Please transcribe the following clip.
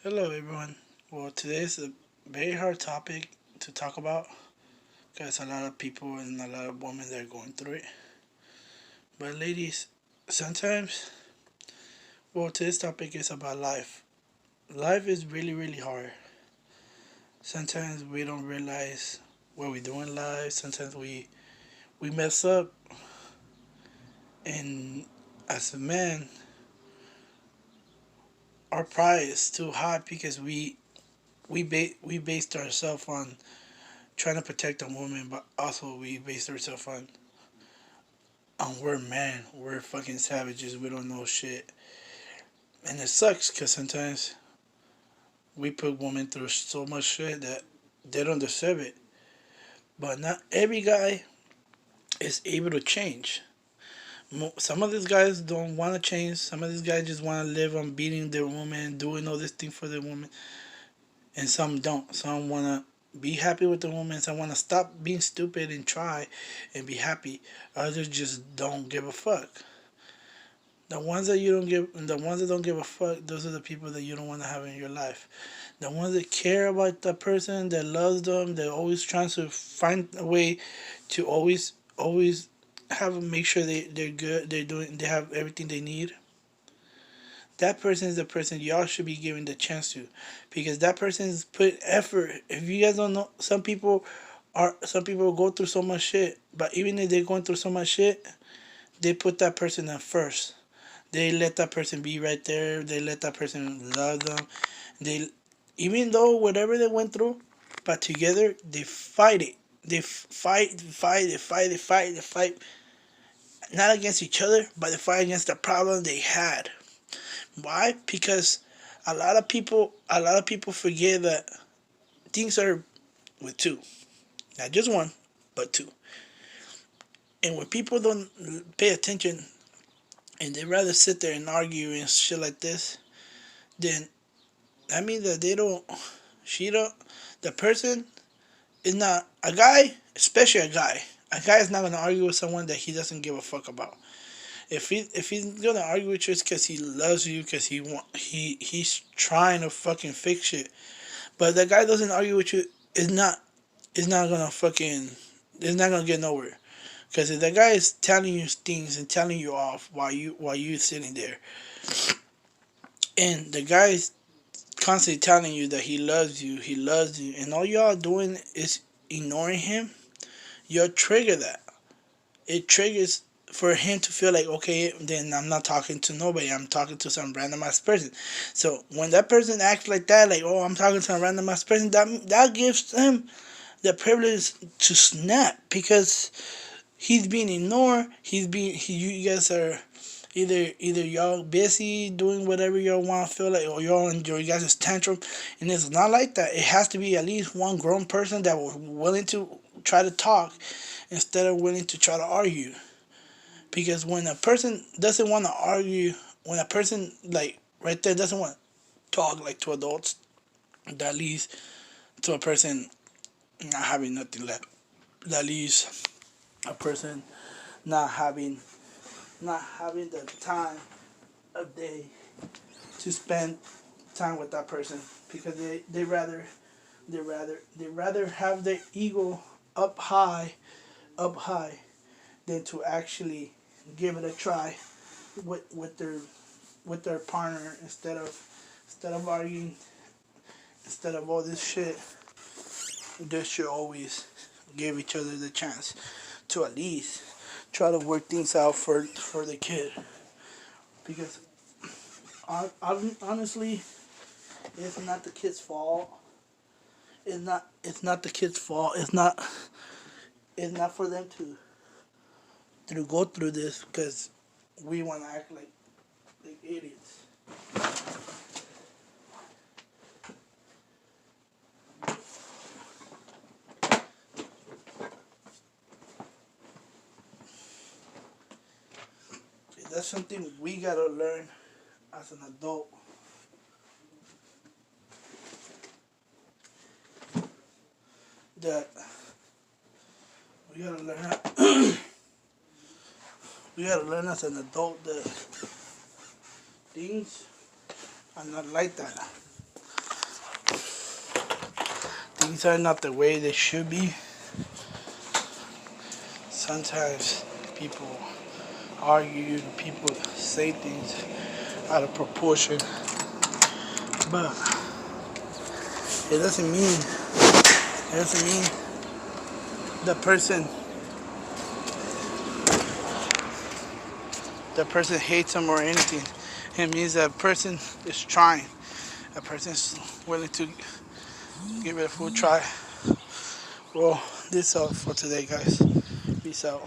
Hello, everyone. Well, today is a very hard topic to talk about because a lot of people and a lot of women that are going through it. But, ladies, sometimes, today's topic is about life. Life is really, really hard. Sometimes we don't realize what we do in life. Sometimes we mess up, and as a man, our pride is too high because we based ourselves on trying to protect a woman, but also we based ourselves on we're men, we're fucking savages, we don't know shit, and it sucks because sometimes we put women through so much shit that they don't deserve it. But not every guy is able to change. Some of these guys don't want to change. Some of these guys just want to live on beating their woman, doing all this thing for their woman, and some don't. Some want to be happy with the woman. Some want to stop being stupid and try and be happy. Others just don't give a fuck. The ones that don't give a fuck, those are the people that you don't want to have in your life. The ones that care about the person, that loves them, they're always trying to find a way to always have make sure they're good, they have everything they need. That person is the person y'all should be giving the chance to, because that person is put effort. If you guys don't know, some people go through so much shit, but even if they're going through so much shit, they put that person at first. They let that person be right there. They let that person love them. They, even though whatever they went through, but together they fight it. They fight. Not against each other, but they fight against the problem they had. Why? Because a lot of people forget that things are with two, not just one, but two. And when people don't pay attention and they rather sit there and argue and shit like this, then that means that they don't, she don't, the person is not, a guy, especially a guy. A guy is not gonna argue with someone that he doesn't give a fuck about. If he's gonna argue with you, it's because he loves you, because he's trying to fucking fix it. But the guy doesn't argue with you, is not is not gonna fucking, it's not gonna get nowhere. Because if the guy is telling you things and telling you off while you sitting there, and the guy is constantly telling you that he loves you, and all y'all doing is ignoring him, you'll trigger that. It triggers for him to feel like, okay, then I'm not talking to nobody. I'm talking to some random ass person. So when that person acts like that, like, oh, I'm talking to a random ass person, that gives him the privilege to snap because he's being ignored. You guys are either y'all busy doing whatever y'all want to feel like, or y'all enjoy you guys' tantrum, and it's not like that. It has to be at least one grown person that was willing to try to talk instead of willing to try to argue. Because when a person doesn't want to argue, when a person like right there doesn't want to talk like to adults, that leads to a person not having nothing left. That leaves a person not having not having the time of day to spend time with that person because they rather have their ego up high up high than to actually give it a try with their partner instead of arguing, instead of all this shit. They should always give each other the chance to at least try to work things out for the kid. Because honestly, it's not the kid's fault. It's not the kid's fault. It's not for them to go through this because we want to act like idiots. That's something we gotta learn as an adult. That we gotta learn. We gotta learn as an adult that things are not like that. things are not the way they should be. Sometimes people argue, people say things out of proportion, but it doesn't mean the person hates them or anything. It means that person is trying. A person is willing to give it a full try. Well, this is all for today, guys. Peace out.